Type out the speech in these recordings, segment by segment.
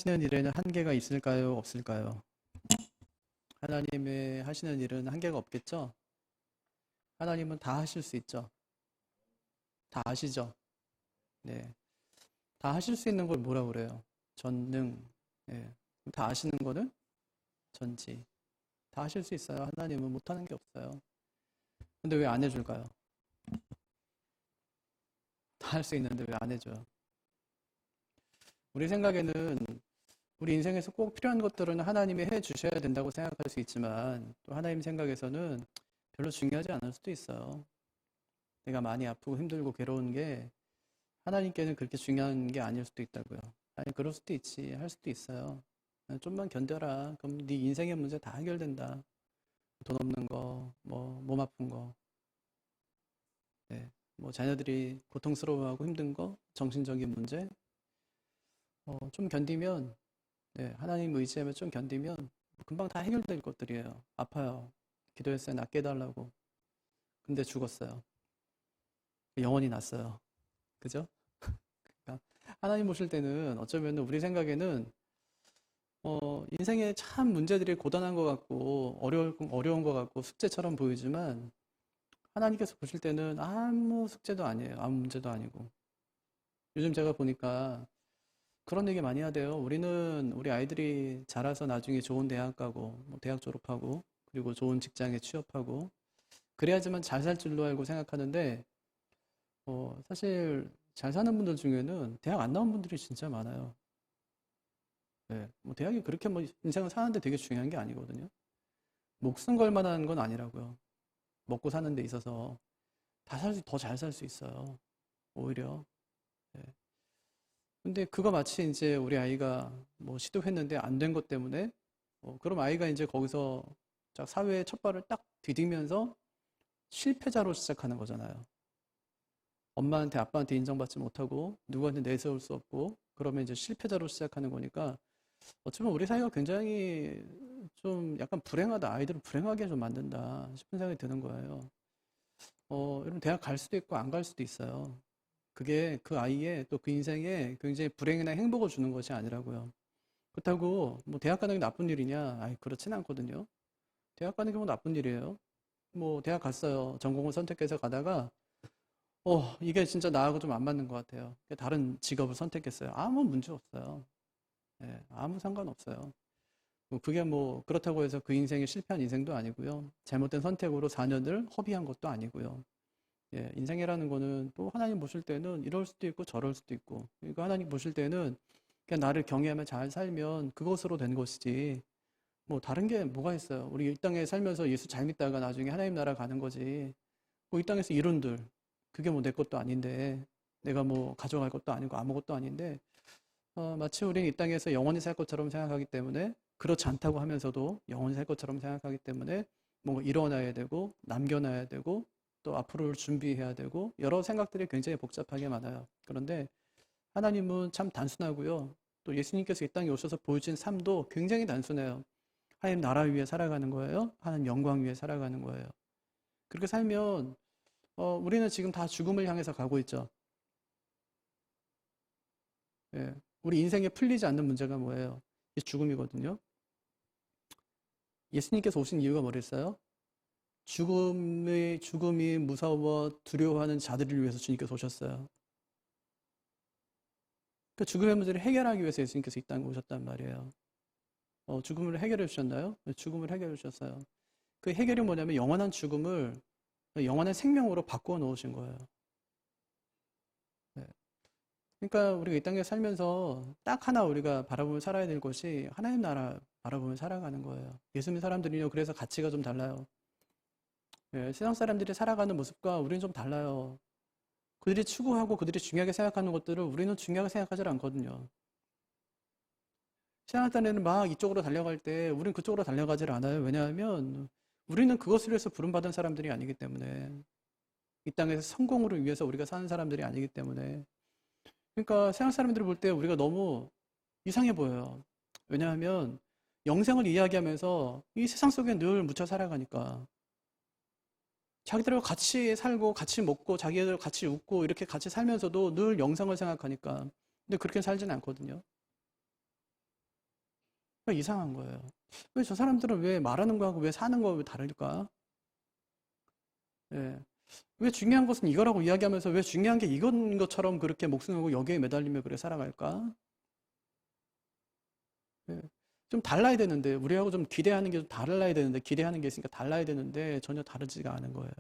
하시는 일에는 한계가 있을까요? 없을까요? 하나님의 하시는 일은 한계가 없겠죠? 하나님은 다 하실 수 있죠? 다 아시죠? 네. 다 하실 수 있는 걸 뭐라 그래요? 전능. 네. 다 아시는 거는 전지. 다 하실 수 있어요. 하나님은 못하는 게 없어요. 근데 왜 안 해줄까요? 다 할 수 있는데 왜 안 해줘요? 우리 생각에는 우리 인생에서 꼭 필요한 것들은 하나님이 해 주셔야 된다고 생각할 수 있지만 또 하나님 생각에서는 별로 중요하지 않을 수도 있어요. 내가 많이 아프고 힘들고 괴로운 게 하나님께는 그렇게 중요한 게 아닐 수도 있다고요. 아니, 그럴 수도 있지. 할 수도 있어요. 좀만 견뎌라. 그럼 네 인생의 문제 다 해결된다. 돈 없는 거, 뭐, 몸 아픈 거, 네. 뭐, 자녀들이 고통스러워하고 힘든 거, 정신적인 문제, 좀 견디면, 네, 하나님 의지하면 좀 견디면 금방 다 해결될 것들이에요. 아파요. 기도했어요. 낫게 해달라고. 근데 죽었어요. 영원히 났어요. 그죠? 그러니까 하나님 보실 때는 어쩌면 우리 생각에는 인생에 참 문제들이 고단한 것 같고 어려운 것 같고 숙제처럼 보이지만 하나님께서 보실 때는 아무 숙제도 아니에요. 아무 문제도 아니고. 요즘 제가 보니까 그런 얘기 많이 하대요. 우리는 우리 아이들이 자라서 나중에 좋은 대학 가고 뭐 대학 졸업하고 그리고 좋은 직장에 취업하고 그래야지만 잘 살 줄로 알고 생각하는데 사실 잘 사는 분들 중에는 대학 안 나온 분들이 진짜 많아요. 네, 뭐 대학이 그렇게 뭐 인생을 사는데 되게 중요한 게 아니거든요. 목숨 걸 만한 건 아니라고요. 먹고 사는 데 있어서 더 잘 살 수 있어요. 오히려. 네. 근데 그거 마치 이제 우리 아이가 뭐 시도했는데 안 된 것 때문에 그럼 아이가 이제 거기서 딱 사회의 첫 발을 딱 디디면서 실패자로 시작하는 거잖아요. 엄마한테 아빠한테 인정받지 못하고 누구한테 내세울 수 없고 그러면 이제 실패자로 시작하는 거니까 어쩌면 우리 사회가 굉장히 좀 약간 불행하다. 아이들을 불행하게 좀 만든다 싶은 생각이 드는 거예요. 여러분 대학 갈 수도 있고 안 갈 수도 있어요. 그게 그 아이의 또 그 인생에 굉장히 불행이나 행복을 주는 것이 아니라고요. 그렇다고 뭐 대학 가는 게 나쁜 일이냐? 아이, 그렇진 않거든요. 대학 가는 게 뭐 나쁜 일이에요. 뭐 대학 갔어요. 전공을 선택해서 가다가 이게 진짜 나하고 좀 안 맞는 것 같아요. 다른 직업을 선택했어요. 아무 문제 없어요. 예, 아무 상관없어요. 뭐 그게 뭐 그렇다고 해서 그 인생이 실패한 인생도 아니고요. 잘못된 선택으로 4년을 허비한 것도 아니고요. 예, 인생이라는 거는 또 하나님 보실 때는 이럴 수도 있고 저럴 수도 있고. 그러니까 하나님 보실 때는 그냥 나를 경외하며 잘 살면 그것으로 된 것이지. 뭐 다른 게 뭐가 있어요. 우리 이 땅에 살면서 예수 잘 믿다가 나중에 하나님 나라 가는 거지. 뭐 이 땅에서 이룬들 그게 뭐 내 것도 아닌데 내가 뭐 가져갈 것도 아니고 아무것도 아닌데 마치 우리는 이 땅에서 영원히 살 것처럼 생각하기 때문에 그렇지 않다고 하면서도 영원히 살 것처럼 생각하기 때문에 뭔가 일어나야 되고 남겨놔야 되고 또 앞으로를 준비해야 되고 여러 생각들이 굉장히 복잡하게 많아요. 그런데 하나님은 참 단순하고요. 또 예수님께서 이 땅에 오셔서 보여준 삶도 굉장히 단순해요. 하나님 나라 위에 살아가는 거예요. 하나님 영광 위에 살아가는 거예요. 그렇게 살면 우리는 지금 다 죽음을 향해서 가고 있죠. 예. 우리 인생에 풀리지 않는 문제가 뭐예요? 이 죽음이거든요. 예수님께서 오신 이유가 뭐랬어요? 죽음이 무서워 두려워하는 자들을 위해서 주님께서 오셨어요. 그 죽음의 문제를 해결하기 위해서 예수님께서 이 땅에 오셨단 말이에요. 죽음을 해결해 주셨나요? 네, 죽음을 해결해 주셨어요. 그 해결이 뭐냐면 영원한 죽음을 영원한 생명으로 바꾸어 놓으신 거예요. 네. 그러니까 우리가 이 땅에 살면서 딱 하나 우리가 바라보며 살아야 될 것이 하나님 나라 바라보며 살아가는 거예요. 예수 믿는 사람들이요. 그래서 가치가 좀 달라요. 예, 세상 사람들이 살아가는 모습과 우리는 좀 달라요. 그들이 추구하고 그들이 중요하게 생각하는 것들을 우리는 중요하게 생각하지 않거든요. 신앙생활에는 막 이쪽으로 달려갈 때 우리는 그쪽으로 달려가질 않아요. 왜냐하면 우리는 그것을 위해서 부름받은 사람들이 아니기 때문에 이 땅에서 성공을 위해서 우리가 사는 사람들이 아니기 때문에 그러니까 세상 사람들이 볼 때 우리가 너무 이상해 보여요. 왜냐하면 영생을 이야기하면서 이 세상 속에 늘 묻혀 살아가니까 자기들하고 같이 살고 같이 먹고 자기들 같이 웃고 이렇게 같이 살면서도 늘 영생을 생각하니까 근데 그렇게 살지는 않거든요. 그러니까 이상한 거예요. 왜 저 사람들은 왜 말하는 거하고 왜 사는 거하고 왜 다를까? 예. 왜 중요한 것은 이거라고 이야기하면서 왜 중요한 게 이건 것처럼 그렇게 목숨 걸고 여기에 매달리며 그래 살아갈까? 예. 좀 달라야 되는데, 우리하고 좀 기대하는 게 좀 달라야 되는데, 기대하는 게 있으니까 달라야 되는데, 전혀 다르지가 않은 거예요.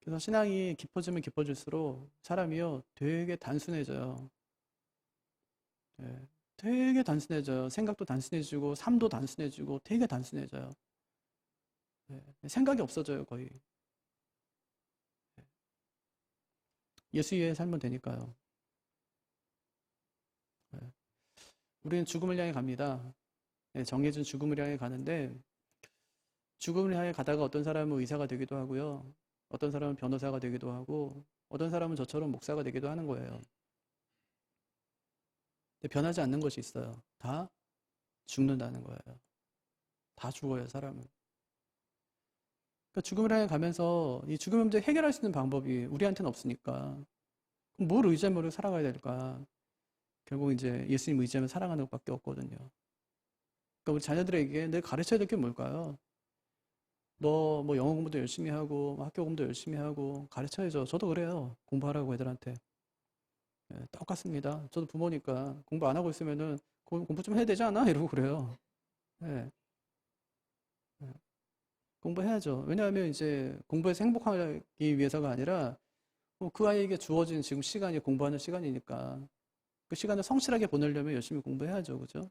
그래서 신앙이 깊어지면 깊어질수록 사람이요, 되게 단순해져요. 예. 되게 단순해져요. 생각도 단순해지고, 삶도 단순해지고, 되게 단순해져요. 예. 생각이 없어져요, 거의. 예수 위에 살면 되니까요. 예. 우리는 죽음을 향해 갑니다. 예, 정해진 죽음을 향해 가는데, 죽음을 향해 가다가 어떤 사람은 의사가 되기도 하고요. 어떤 사람은 변호사가 되기도 하고, 어떤 사람은 저처럼 목사가 되기도 하는 거예요. 근데 변하지 않는 것이 있어요. 다 죽는다는 거예요. 다 죽어요, 사람은. 그러니까 죽음을 향해 가면서 이 죽음 문제 해결할 수 있는 방법이 우리한테는 없으니까. 그럼 뭘 의지하며 살아가야 될까? 결국 이제 예수님 의지하며 살아가는 것밖에 없거든요. 그러니까 우리 자녀들에게 늘 가르쳐야 될 게 뭘까요? 너 뭐 영어 공부도 열심히 하고 학교 공부도 열심히 하고 가르쳐야죠. 저도 그래요. 공부하라고 애들한테. 예, 똑같습니다. 저도 부모니까 공부 안 하고 있으면은 공부 좀 해야 되지 않아? 이러고 그래요. 예, 예. 공부해야죠. 왜냐하면 이제 공부해서 행복하기 위해서가 아니라 그 아이에게 주어진 지금 시간이 공부하는 시간이니까 그 시간을 성실하게 보내려면 열심히 공부해야죠. 그죠?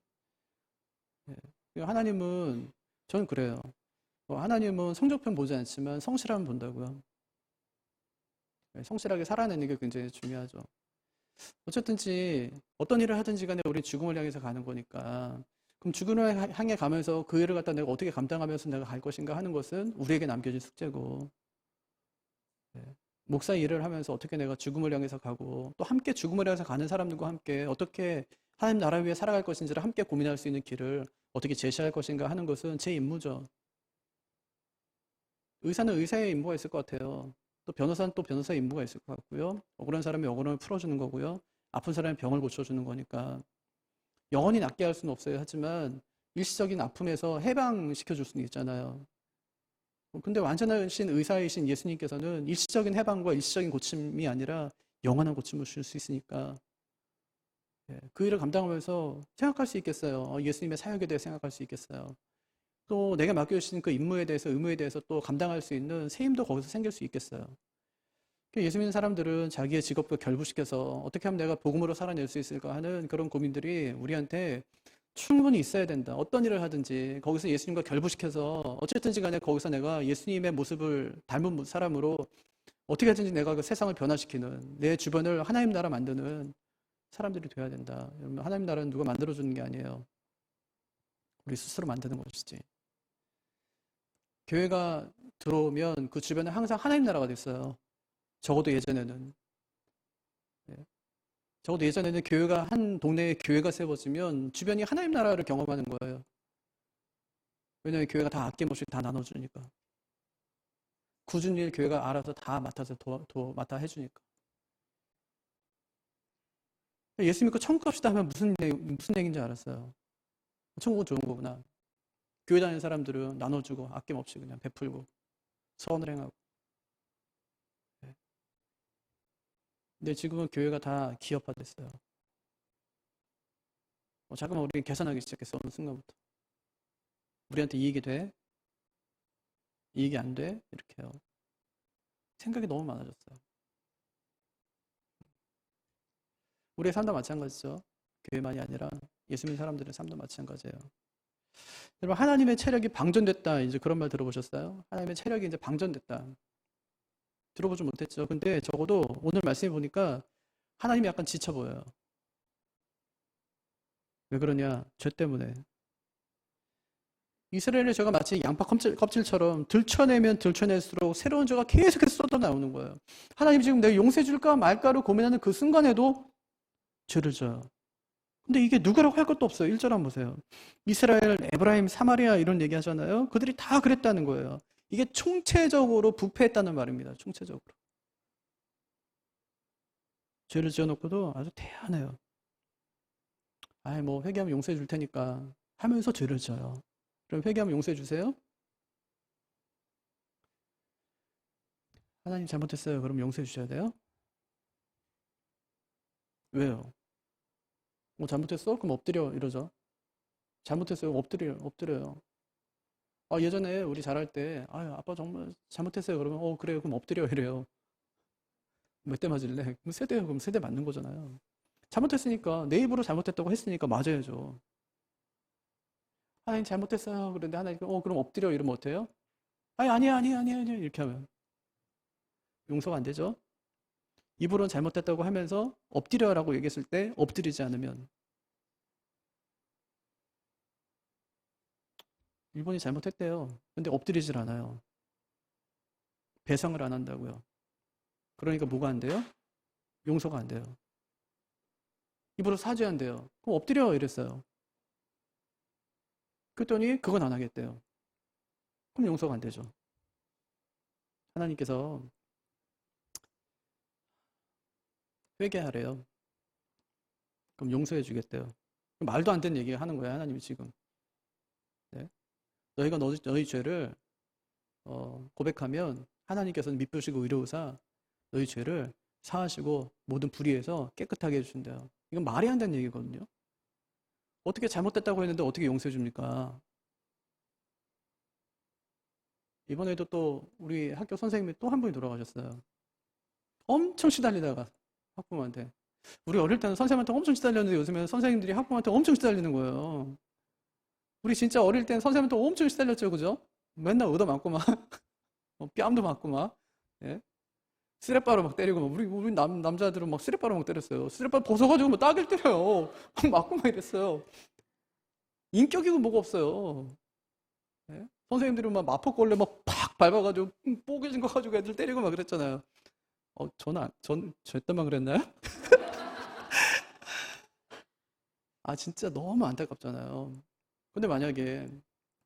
예. 하나님은 저는 그래요. 하나님은 성적편 보지 않지만 성실함 본다고요. 예, 성실하게 살아내는 게 굉장히 중요하죠. 어쨌든지 어떤 일을 하든지 간에 우리 죽음을 향해서 가는 거니까 그럼 죽음을 향해 가면서 그 일을 갖다 내가 어떻게 감당하면서 내가 갈 것인가 하는 것은 우리에게 남겨진 숙제고 예, 목사 일을 하면서 어떻게 내가 죽음을 향해서 가고 또 함께 죽음을 향해서 가는 사람들과 함께 어떻게 하나님 나라 위해 살아갈 것인지를 함께 고민할 수 있는 길을 어떻게 제시할 것인가 하는 것은 제 임무죠. 의사는 의사의 임무가 있을 것 같아요. 또 변호사는 또 변호사의 임무가 있을 것 같고요. 억울한 사람이 억울함을 풀어주는 거고요. 아픈 사람이 병을 고쳐주는 거니까 영원히 낫게 할 수는 없어요. 하지만 일시적인 아픔에서 해방시켜 줄 수는 있잖아요. 근데 완전하신 의사이신 예수님께서는 일시적인 해방과 일시적인 고침이 아니라 영원한 고침을 줄 수 있으니까 그 일을 감당하면서 생각할 수 있겠어요. 예수님의 사역에 대해 생각할 수 있겠어요. 또 내가 맡겨주신 그 임무에 대해서 의무에 대해서 또 감당할 수 있는 새 힘도 거기서 생길 수 있겠어요. 예수 믿는 사람들은 자기의 직업도 결부시켜서 어떻게 하면 내가 복음으로 살아낼 수 있을까 하는 그런 고민들이 우리한테 충분히 있어야 된다. 어떤 일을 하든지 거기서 예수님과 결부시켜서 어쨌든지 간에 거기서 내가 예수님의 모습을 닮은 사람으로 어떻게 하든지 내가 그 세상을 변화시키는 내 주변을 하나님 나라 만드는 사람들이 돼야 된다. 여러분, 하나님 나라는 누가 만들어주는 게 아니에요. 우리 스스로 만드는 것이지. 교회가 들어오면 그 주변에 항상 하나님 나라가 됐어요. 적어도 예전에는. 예. 적어도 예전에는 교회가 한 동네에 교회가 세워지면 주변이 하나님 나라를 경험하는 거예요. 왜냐하면 교회가 다 아낌없이 다 나눠주니까. 굳은 일 교회가 알아서 다 맡아서 맡아 해주니까. 예수 믿고 천국 갑시다 하면 무슨 얘기인지 알았어요. 천국은 좋은 거구나. 교회 다니는 사람들은 나눠주고 아낌없이 그냥 베풀고 선을 행하고. 근데 지금은 교회가 다 기업화됐어요. 잠깐만 우리 계산하기 시작했어. 어느 순간부터. 우리한테 이익이 돼? 이익이 안 돼? 이렇게요. 생각이 너무 많아졌어요. 우리의 삶도 마찬가지죠. 교회만이 아니라 예수 믿는 사람들의 삶도 마찬가지예요. 여러분, 하나님의 체력이 방전됐다. 이제 그런 말 들어보셨어요? 하나님의 체력이 이제 방전됐다. 들어보지 못했죠. 근데 적어도 오늘 말씀해 보니까 하나님이 약간 지쳐 보여요. 왜 그러냐? 죄 때문에. 이스라엘의 죄가 마치 양파 껍질처럼 들춰내면 들춰낼수록 새로운 죄가 계속해서 쏟아 나오는 거예요. 하나님 지금 내가 용서해 줄까 말까를 고민하는 그 순간에도 죄를 져요. 근데 이게 누구라고 할 것도 없어요. 1절 한번 보세요. 이스라엘, 에브라임, 사마리아 이런 얘기 하잖아요. 그들이 다 그랬다는 거예요. 이게 총체적으로 부패했다는 말입니다. 총체적으로. 죄를 지어놓고도 아주 태연해요. 아이, 뭐, 회개하면 용서해 줄 테니까 하면서 죄를 져요. 그럼 회개하면 용서해 주세요? 하나님 잘못했어요. 그럼 용서해 주셔야 돼요? 왜요? 뭐 잘못했어? 그럼 엎드려 이러죠. 잘못했어요. 엎드려요. 아, 예전에 우리 잘할 때, 아, 아빠 정말 잘못했어요. 그러면, 그래요. 그럼 엎드려 이래요. 몇 대 맞을래? 그럼 그럼 세 대 맞는 거잖아요. 잘못했으니까, 내 입으로 잘못했다고 했으니까 맞아야죠. 하나님 잘못했어요. 그런데 하나님, 그럼 엎드려 이러면 어때요? 아니, 아니야. 이렇게 하면 용서가 안 되죠. 입으로는 잘못했다고 하면서 엎드려라고 얘기했을 때 엎드리지 않으면 일본이 잘못했대요. 근데 엎드리질 않아요. 배상을 안 한다고요. 그러니까 뭐가 안 돼요? 용서가 안 돼요. 입으로 사죄한대요. 그럼 엎드려 이랬어요. 그랬더니 그건 안 하겠대요. 그럼 용서가 안 되죠. 하나님께서 회개하래요. 그럼 용서해 주겠대요. 말도 안 되는 얘기 하는 거예요. 하나님이 지금. 네? 너희가 너희 죄를 고백하면 하나님께서는 미쁘시고 의로우사 너희 죄를 사하시고 모든 불의에서 깨끗하게 해주신대요. 이건 말이 안 되는 얘기거든요. 어떻게 잘못됐다고 했는데 어떻게 용서해 줍니까? 이번에도 또 우리 학교 선생님이 또 한 분이 돌아가셨어요. 엄청 시달리다가 학부모한테. 우리 어릴 때는 선생님한테 엄청 시달렸는데 요즘에는 선생님들이 학부모한테 엄청 시달리는 거예요. 우리 진짜 어릴 때는 선생님한테 엄청 시달렸죠, 그죠? 맨날 얻어맞고 막, 뺨도 맞고 막, 예? 쓰레빠로 막 때리고 막, 우리 남자들은 막 쓰레빠로 막 때렸어요. 쓰레빠 벗어가지고 막 따귀를 때려요. 막 맞고 막 이랬어요. 인격이고 뭐가 없어요. 예? 선생님들은 막 마포걸레 막 팍 밟아가지고 뽀개진 거 가지고 애들 때리고 막 그랬잖아요. 저 때만 그랬나요? 아, 진짜 너무 안타깝잖아요. 근데 만약에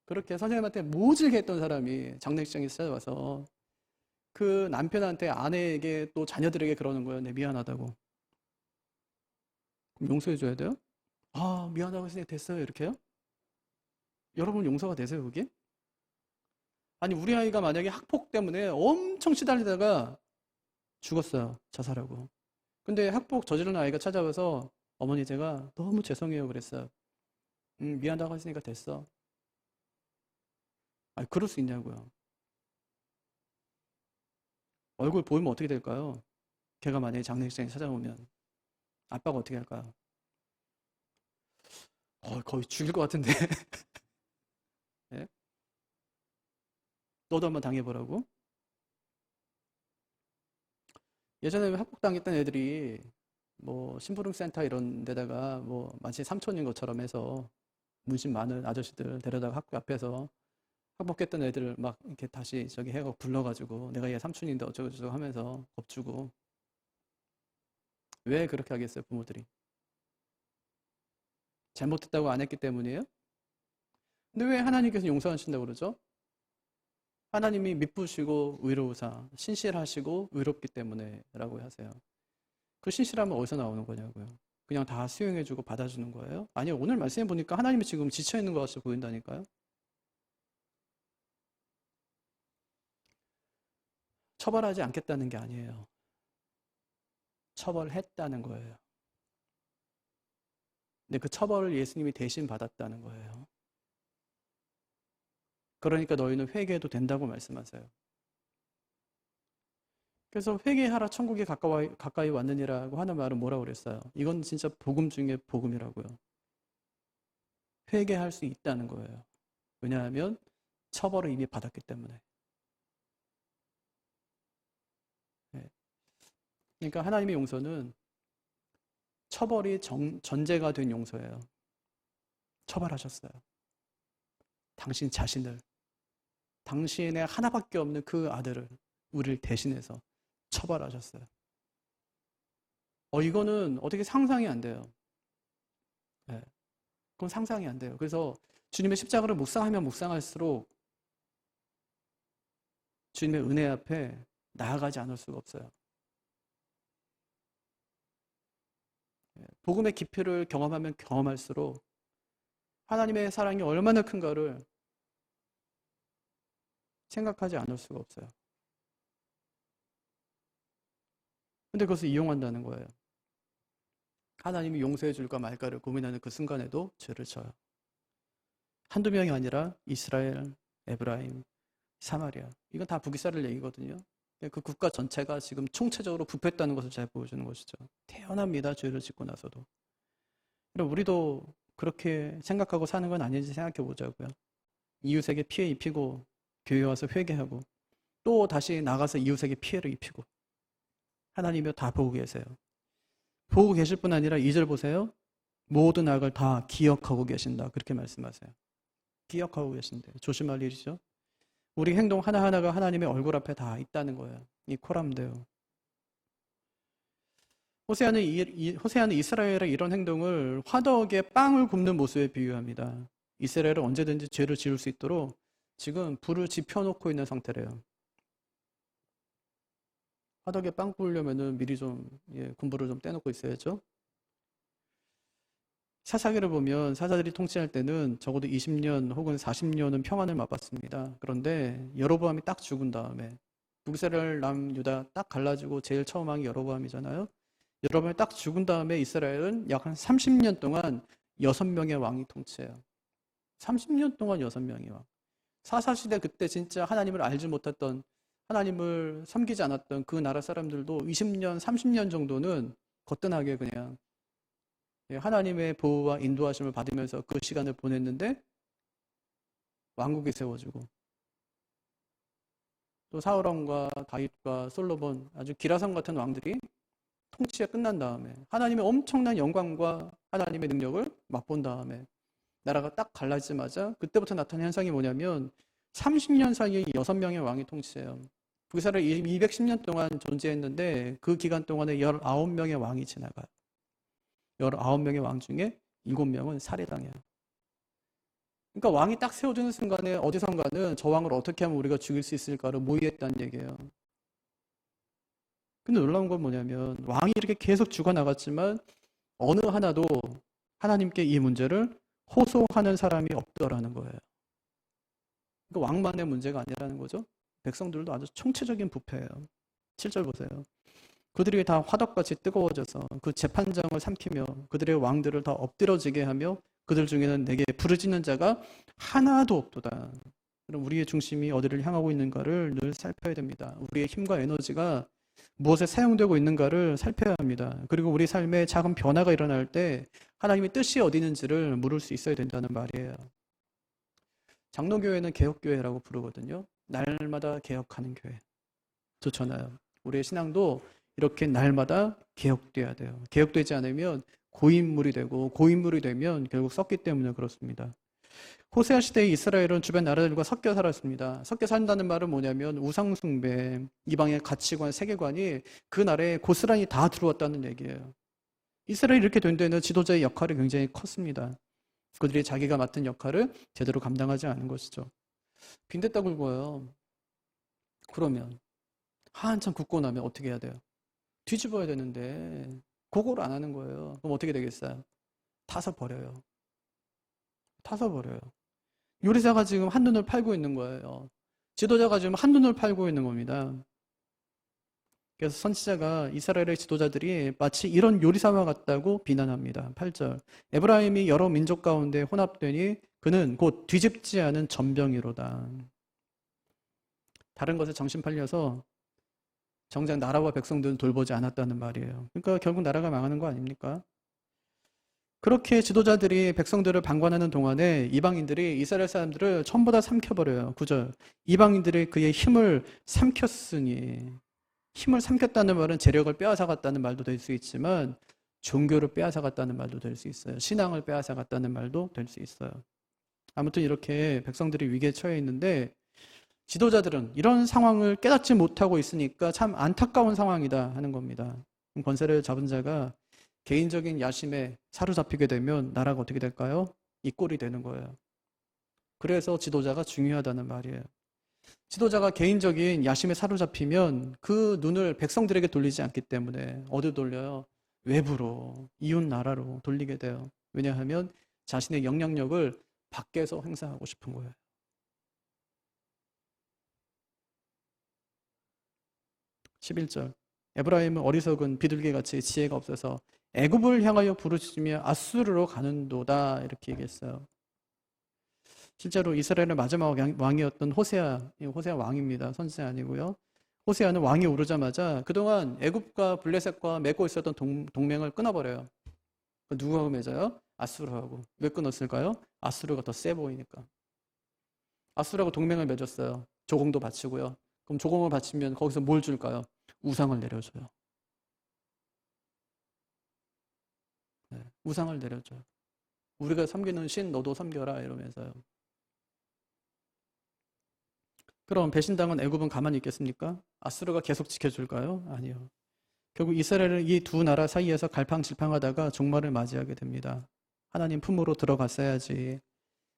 그렇게 선생님한테 모질게 했던 사람이 장례식장에 찾아와서 그 남편한테 아내에게 또 자녀들에게 그러는 거예요. 네, 미안하다고. 그럼 용서해줘야 돼요? 아, 미안하다고 했으니 됐어요. 이렇게요? 여러분 용서가 되세요, 그게? 아니, 우리 아이가 만약에 학폭 때문에 엄청 시달리다가 죽었어요. 자살하고. 근데 학폭 저지른 아이가 찾아와서 어머니 제가 너무 죄송해요 그랬어요. 미안하다고 했으니까 됐어. 아니, 그럴 수 있냐고요. 얼굴 보이면 어떻게 될까요? 걔가 만약에 장례식장에 찾아오면 아빠가 어떻게 할까요? 거의 죽일 것 같은데. 예? 너도 한번 당해보라고? 예전에 학폭당했던 애들이 뭐 심부름센터 이런 데다가 뭐 마치 삼촌인 것처럼 해서 문신 많은 아저씨들 데려다가 학교 앞에서 학폭했던 애들 막 이렇게 다시 저기 해가 불러가지고 내가 얘 삼촌인데 어쩌고저쩌고 하면서 겁주고 왜 그렇게 하겠어요 부모들이? 잘못했다고 안 했기 때문이에요? 근데 왜 하나님께서 용서하신다고 그러죠? 하나님이 미쁘시고 의로우사 신실하시고 의롭기 때문에 라고 하세요. 그 신실함은 어디서 나오는 거냐고요? 그냥 다 수용해주고 받아주는 거예요? 아니요, 오늘 말씀해 보니까 하나님이 지금 지쳐있는 것 같이 보인다니까요? 처벌하지 않겠다는 게 아니에요. 처벌했다는 거예요. 근데 그 처벌을 예수님이 대신 받았다는 거예요. 그러니까 너희는 회개해도 된다고 말씀하세요. 그래서 회개하라 천국이 가까이 왔느니라고 하는 말은 뭐라고 그랬어요? 이건 진짜 복음 중에 복음이라고요. 회개할 수 있다는 거예요. 왜냐하면 처벌을 이미 받았기 때문에. 네. 그러니까 하나님의 용서는 처벌이 전제가 된 용서예요. 처벌하셨어요. 당신 자신을, 당신의 하나밖에 없는 그 아들을 우리를 대신해서 처벌하셨어요. 이거는 어떻게 상상이 안 돼요. 네. 그건 상상이 안 돼요. 그래서 주님의 십자가를 묵상하면 묵상할수록 주님의 은혜 앞에 나아가지 않을 수가 없어요. 복음의 깊이를 경험하면 경험할수록 하나님의 사랑이 얼마나 큰가를 생각하지 않을 수가 없어요. 근데 그것을 이용한다는 거예요. 하나님이 용서해 줄까 말까를 고민하는 그 순간에도 죄를 져요. 한두 명이 아니라 이스라엘, 에브라임, 사마리아. 이건 다 북이스라엘 얘기거든요. 그 국가 전체가 지금 총체적으로 부패했다는 것을 잘 보여주는 것이죠. 태어납니다. 죄를 짓고 나서도. 그럼 우리도 그렇게 생각하고 사는 건 아닌지 생각해 보자고요. 이웃에게 피해 입히고 교회 와서 회개하고 또 다시 나가서 이웃에게 피해를 입히고 하나님이 다 보고 계세요. 보고 계실 뿐 아니라 2절 보세요. 모든 악을 다 기억하고 계신다. 그렇게 말씀하세요. 기억하고 계신대요. 조심할 일이죠. 우리 행동 하나하나가 하나님의 얼굴 앞에 다 있다는 거예요. 이 코람데요. 호세아는 이스라엘의 이런 행동을 화덕에 빵을 굽는 모습에 비유합니다. 이스라엘은 언제든지 죄를 지을 수 있도록 지금 불을 지펴놓고 있는 상태래요. 화덕에 빵 구우려면은 미리 좀 군부를 좀 떼놓고 있어야죠. 사사기를 보면 사사들이 통치할 때는 적어도 20년 혹은 40년은 평안을 맛봤습니다. 그런데 여로보암이 딱 죽은 다음에 북이스라엘 남유다 딱 갈라지고 제일 처음 왕이 여로보암이잖아요. 여로보암이 딱 죽은 다음에 이스라엘은 약 한 30년 동안 6명의 왕이 통치해요. 30년 동안 6명의 왕. 사사시대 그때 진짜 하나님을 알지 못했던, 하나님을 섬기지 않았던 그 나라 사람들도 20년, 30년 정도는 거뜬하게 그냥 하나님의 보호와 인도하심을 받으면서 그 시간을 보냈는데 왕국이 세워지고 또 사울왕과 다윗과 솔로몬 아주 기라성 같은 왕들이 통치가 끝난 다음에 하나님의 엄청난 영광과 하나님의 능력을 맛본 다음에 나라가 딱 갈라지자마자 그때부터 나타난 현상이 뭐냐면 30년 사이에 6명의 왕이 통치해요. 북이스라엘 210년 동안 존재했는데 그 기간 동안에 19명의 왕이 지나가요. 19명의 왕 중에 7명은 살해당해요. 그러니까 왕이 딱 세워지는 순간에 어디선가는 저 왕을 어떻게 하면 우리가 죽일 수 있을까를 모의했다는 얘기예요. 근데 놀라운 건 뭐냐면 왕이 이렇게 계속 죽어나갔지만 어느 하나도 하나님께 이 문제를 호소하는 사람이 없더라는 거예요. 그러니까 왕만의 문제가 아니라는 거죠. 백성들도 아주 총체적인 부패예요. 7절 보세요. 그들이 다 화덕같이 뜨거워져서 그 재판장을 삼키며 그들의 왕들을 다 엎드러지게 하며 그들 중에는 내게 부르짖는 자가 하나도 없도다. 그럼 우리의 중심이 어디를 향하고 있는가를 늘 살펴야 됩니다. 우리의 힘과 에너지가 무엇에 사용되고 있는가를 살펴야 합니다. 그리고 우리 삶에 작은 변화가 일어날 때 하나님의 뜻이 어디 있는지를 물을 수 있어야 된다는 말이에요. 장로교회는 개혁교회라고 부르거든요. 날마다 개혁하는 교회. 좋잖아요. 우리의 신앙도 이렇게 날마다 개혁돼야 돼요. 개혁되지 않으면 고인물이 되고 고인물이 되면 결국 썩기 때문에 그렇습니다. 호세아 시대의 이스라엘은 주변 나라들과 섞여 살았습니다. 섞여 산다는 말은 뭐냐면 우상숭배, 이방의 가치관, 세계관이 그 나라에 고스란히 다 들어왔다는 얘기예요. 이스라엘이 이렇게 된 데는 지도자의 역할이 굉장히 컸습니다. 그들이 자기가 맡은 역할을 제대로 감당하지 않은 것이죠. 빈대떡 굵어요. 그러면 한참 굽고 나면 어떻게 해야 돼요? 뒤집어야 되는데 그걸 안 하는 거예요. 그럼 어떻게 되겠어요? 타서 버려요. 타서 버려요. 요리사가 지금 한눈을 팔고 있는 거예요. 지도자가 지금 한눈을 팔고 있는 겁니다. 그래서 선지자가 이스라엘의 지도자들이 마치 이런 요리사와 같다고 비난합니다. 8절. 에브라임이 여러 민족 가운데 혼합되니 그는 곧 뒤집지 않은 전병이로다. 다른 것에 정신 팔려서 정작 나라와 백성들은 돌보지 않았다는 말이에요. 그러니까 결국 나라가 망하는 거 아닙니까? 그렇게 지도자들이 백성들을 방관하는 동안에 이방인들이 이스라엘 사람들을 전부 다 삼켜버려요. 9절. 이방인들이 그의 힘을 삼켰으니, 힘을 삼켰다는 말은 재력을 빼앗아갔다는 말도 될 수 있지만 종교를 빼앗아갔다는 말도 될 수 있어요. 신앙을 빼앗아갔다는 말도 될 수 있어요. 아무튼 이렇게 백성들이 위기에 처해 있는데 지도자들은 이런 상황을 깨닫지 못하고 있으니까 참 안타까운 상황이다 하는 겁니다. 권세를 잡은 자가 개인적인 야심에 사로잡히게 되면 나라가 어떻게 될까요? 이 꼴이 되는 거예요. 그래서 지도자가 중요하다는 말이에요. 지도자가 개인적인 야심에 사로잡히면 그 눈을 백성들에게 돌리지 않기 때문에 어디 돌려요? 외부로, 이웃 나라로 돌리게 돼요. 왜냐하면 자신의 영향력을 밖에서 행사하고 싶은 거예요. 11절. 에브라임은 어리석은 비둘기같이 지혜가 없어서 애굽을 향하여 부르짖으며 아수르로 가는도다, 이렇게 얘기했어요. 실제로 이스라엘의 마지막 왕이었던 호세아 왕입니다. 선지 아니고요. 호세아는 왕이 오르자마자 그동안 애굽과 블레셋과 맺고 있었던 동맹을 끊어버려요. 누구하고 맺어요? 아수르하고. 왜 끊었을까요? 아수르가 더 세 보이니까. 아수르하고 동맹을 맺었어요. 조공도 바치고요. 그럼 조공을 바치면 거기서 뭘 줄까요? 우상을 내려줘요. 네, 우상을 내려줘요. 우리가 섬기는 신 너도 섬겨라, 이러면서요. 그럼 배신당한 애굽은 가만히 있겠습니까? 아수르가 계속 지켜줄까요? 아니요. 결국 이스라엘은 이 두 나라 사이에서 갈팡질팡하다가 종말을 맞이하게 됩니다. 하나님 품으로 들어갔어야지.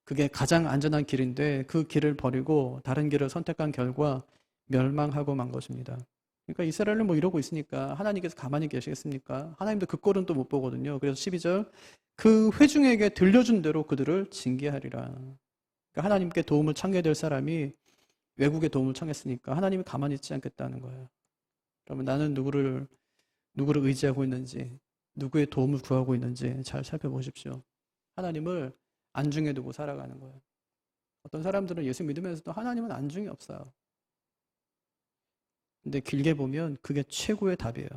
그게 가장 안전한 길인데 그 길을 버리고 다른 길을 선택한 결과 멸망하고 만 것입니다. 그러니까 이스라엘은 뭐 이러고 있으니까 하나님께서 가만히 계시겠습니까? 하나님도 그 꼴은 또 못 보거든요. 그래서 12절, 그 회중에게 들려준 대로 그들을 징계하리라. 그러니까 하나님께 도움을 청해야 될 사람이 외국의 도움을 청했으니까 하나님이 가만히 있지 않겠다는 거예요. 그러면 나는 누구를 의지하고 있는지, 누구의 도움을 구하고 있는지 잘 살펴보십시오. 하나님을 안중에 두고 살아가는 거예요. 어떤 사람들은 예수 믿으면서도 하나님은 안중이 없어요. 근데 길게 보면 그게 최고의 답이에요.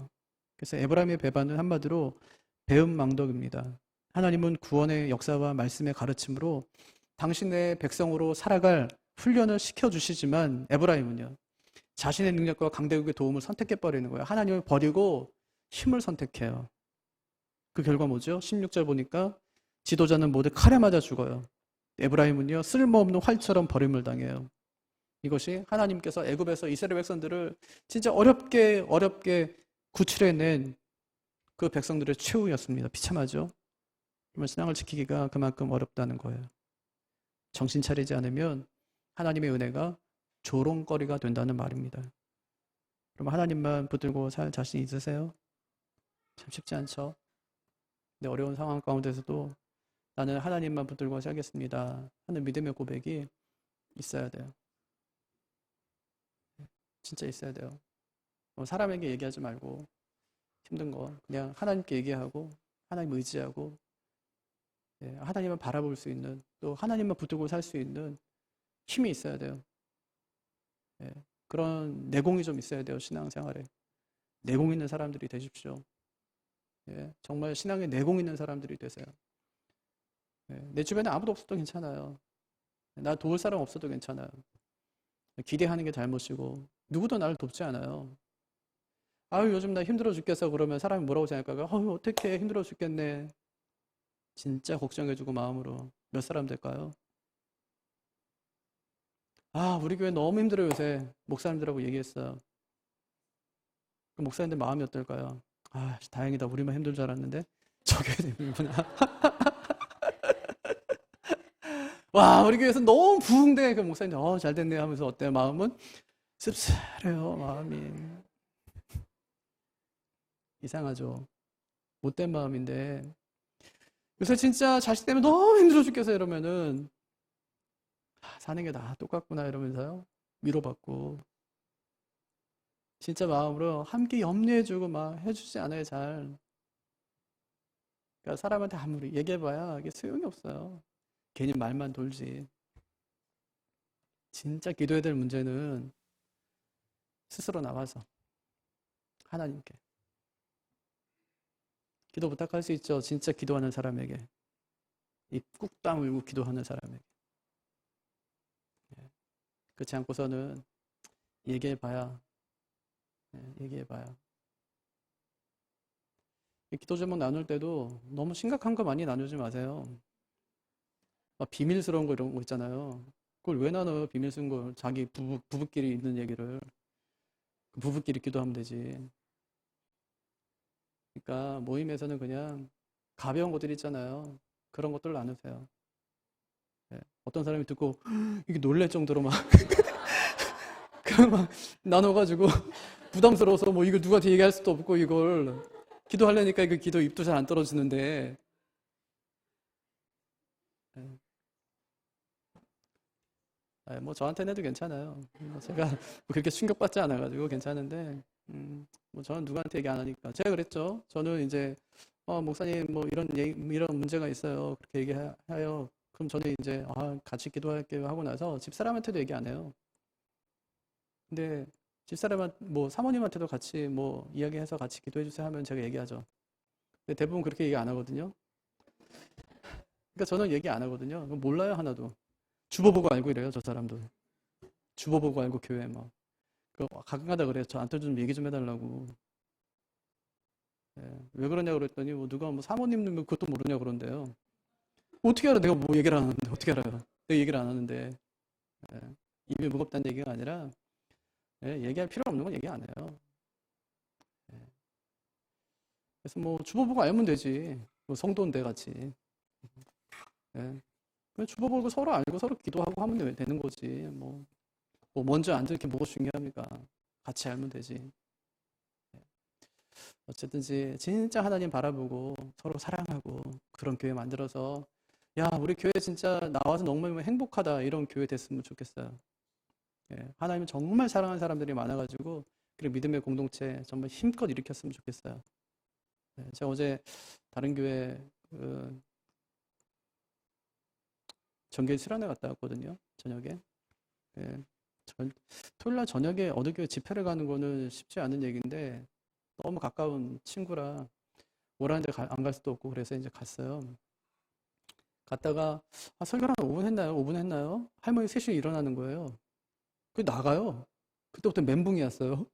그래서 에브라임의 배반은 한마디로 배은망덕입니다. 하나님은 구원의 역사와 말씀의 가르침으로 당신의 백성으로 살아갈 훈련을 시켜주시지만 에브라임은요, 자신의 능력과 강대국의 도움을 선택해버리는 거예요. 하나님을 버리고 힘을 선택해요. 그 결과 뭐죠? 16절 보니까 지도자는 모두 칼에 맞아 죽어요. 에브라임은요, 쓸모없는 활처럼 버림을 당해요. 이것이 하나님께서 애굽에서 이스라엘 백성들을 진짜 어렵게 구출해낸 그 백성들의 최후였습니다. 비참하죠? 그러면 신앙을 지키기가 그만큼 어렵다는 거예요. 정신 차리지 않으면 하나님의 은혜가 조롱거리가 된다는 말입니다. 그럼 하나님만 붙들고 살 자신 있으세요? 참 쉽지 않죠? 근데 어려운 상황 가운데서도 나는 하나님만 붙들고 살겠습니다 하는 믿음의 고백이 있어야 돼요. 진짜 있어야 돼요. 사람에게 얘기하지 말고 힘든 거 그냥 하나님께 얘기하고 하나님 의지하고 하나님을 바라볼 수 있는, 또 하나님만 붙들고 살 수 있는 힘이 있어야 돼요. 그런 내공이 좀 있어야 돼요. 신앙생활에 내공 있는 사람들이 되십시오. 정말 신앙에 내공 있는 사람들이 되세요. 내 주변에 아무도 없어도 괜찮아요. 나 도울 사람 없어도 괜찮아요. 기대하는 게 잘못이고 누구도 나를 돕지 않아요. 아유, 요즘 나 힘들어 죽겠어 그러면 사람이 뭐라고 생각할까요? 아유, 어떡해, 힘들어 죽겠네. 진짜 걱정해주고 마음으로 몇 사람 될까요? 아, 우리 교회 너무 힘들어요 요새. 목사님들하고 얘기했어요. 그 목사님들 마음이 어떨까요? 아, 다행이다, 우리만 힘들 줄 알았는데 저 교회 힘들구나. 와, 우리 교회에서 너무 부흥돼. 그 목사님 잘 됐네 하면서 어때요? 마음은 씁쓸해요. 마음이 이상하죠. 못된 마음인데 요새 진짜 자식 때문에 너무 힘들어 죽겠어 이러면은 사는 게 다 똑같구나 이러면서요, 위로받고 진짜 마음으로 함께 염려해주고 막 해주지 않아요. 잘. 그러니까 사람한테 아무리 얘기해봐야 이게 소용이 없어요. 괜히 말만 돌지. 진짜 기도해야 될 문제는 스스로 나와서 하나님께 기도 부탁할 수 있죠. 진짜 기도하는 사람에게, 입 꾹 다물고 기도하는 사람에게. 그렇지 않고서는 얘기해봐야. 기도 제목 나눌 때도 너무 심각한 거 많이 나누지 마세요. 막 비밀스러운 거 이런 거 있잖아요. 그걸 왜 나눠요? 비밀스러운 걸. 자기 부부끼리 있는 얘기를 부부끼리 기도하면 되지. 그러니까 모임에서는 그냥 가벼운 것들 있잖아요. 그런 것들 나누세요. 어떤 사람이 듣고 이게 놀랄 정도로 막 그런 막 나눠가지고 부담스러워서 뭐 이걸 누구한테 얘기할 수도 없고 이걸 기도하려니까 그 기도 입도 잘 안 떨어지는데. 예. 뭐 저한테는 해도 괜찮아요. 제가 뭐 그렇게 충격받지 않아가지고 괜찮은데, 뭐 저는 누구한테 얘기 안 하니까. 제가 그랬죠. 저는 이제, 목사님 뭐 이런 문제가 있어요. 그렇게 얘기해요. 그럼 저는 이제, 같이 기도할게요 하고 나서 집사람한테도 얘기 안 해요. 근데 뭐 사모님한테도 같이 뭐 이야기해서 같이 기도해 주세요 하면 제가 얘기하죠. 근데 대부분 그렇게 얘기 안 하거든요. 그러니까 저는 얘기 안 하거든요. 몰라요, 하나도. 주보 보고 알고 이래요, 저 사람도. 주보 보고 알고 교회 막. 가끔가다 그래요. 저한테 좀 얘기 좀 해달라고. 예, 왜 그러냐 그랬더니 뭐 누가 뭐 사모님 그것도 모르냐 그런데요. 어떻게 알아? 내가 뭐 얘기를 안 하는데 어떻게 알아요? 내가 얘기를 안 하는데. 예, 입이 무겁다는 얘기가 아니라 얘기할 필요 없는 건 얘기 안 해요. 예, 그래서 뭐 주보 보고 알면 되지. 뭐 성도인데 같이. 예, 그냥 주보 보고 서로 알고 서로 기도하고 하면 되는 거지. 뭐 먼저 앉을 게 뭐가 중요합니까? 같이 알면 되지. 어쨌든지 진짜 하나님 바라보고 서로 사랑하고 그런 교회 만들어서 야, 우리 교회 진짜 나와서 너무 행복하다 이런 교회 됐으면 좋겠어요. 예, 하나님 정말 사랑하는 사람들이 많아가지고 그리고 믿음의 공동체 정말 힘껏 일으켰으면 좋겠어요. 예, 제가 어제 다른 교회 정규 수련회 갔다 왔거든요. 저녁에. 예, 토요일 날 저녁에 어느 교회 집회를 가는 거는 쉽지 않은 얘기인데 너무 가까운 친구라 오라는데 안 갈 수도 없고 그래서 이제 갔어요. 갔다가 설교를 한 5분 했나요? 5분 했나요? 할머니 셋이 일어나는 거예요. 그 나가요. 그때부터 멘붕이 왔어요.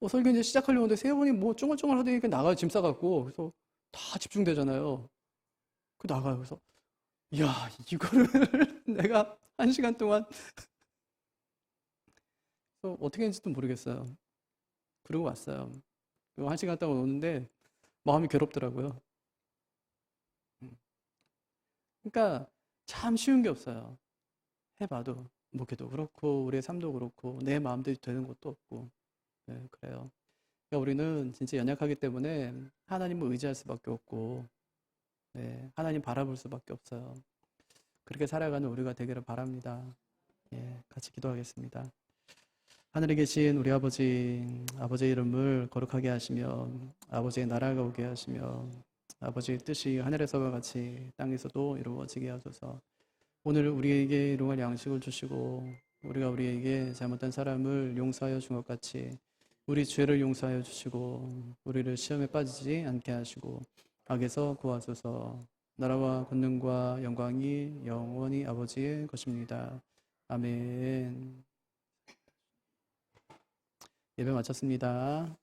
설교 이제 시작하려고 하는데 세 분이 뭐 쫑알쫑알 하더니 나가요. 짐 싸갖고. 그래서 다 집중되잖아요. 그 나가요. 그래서 이야 이거를 내가 1시간 동안 어떻게 했는지도 모르겠어요. 그러고 왔어요. 그리고 1시간 동안 오는데 마음이 괴롭더라고요. 그러니까 참 쉬운 게 없어요. 해봐도 목회도 그렇고 우리의 삶도 그렇고 내 마음대로 되는 것도 없고 네, 그래요. 그러니까 우리는 진짜 연약하기 때문에 하나님을 의지할 수밖에 없고 네, 하나님 바라볼 수밖에 없어요. 그렇게 살아가는 우리가 되기를 바랍니다. 예, 같이 기도하겠습니다. 하늘에 계신 우리 아버지의 이름을 거룩하게 하시며 아버지의 나라가 오게 하시며 아버지의 뜻이 하늘에서와 같이 땅에서도 이루어지게 하소서. 오늘 우리에게 일용할 양식을 주시고 우리가 우리에게 잘못한 사람을 용서하여 준 것 같이 우리 죄를 용서하여 주시고 우리를 시험에 빠지지 않게 하시고 악에서 구하소서. 나라와 권능과 영광이 영원히 아버지의 것입니다. 아멘. 예배 마쳤습니다.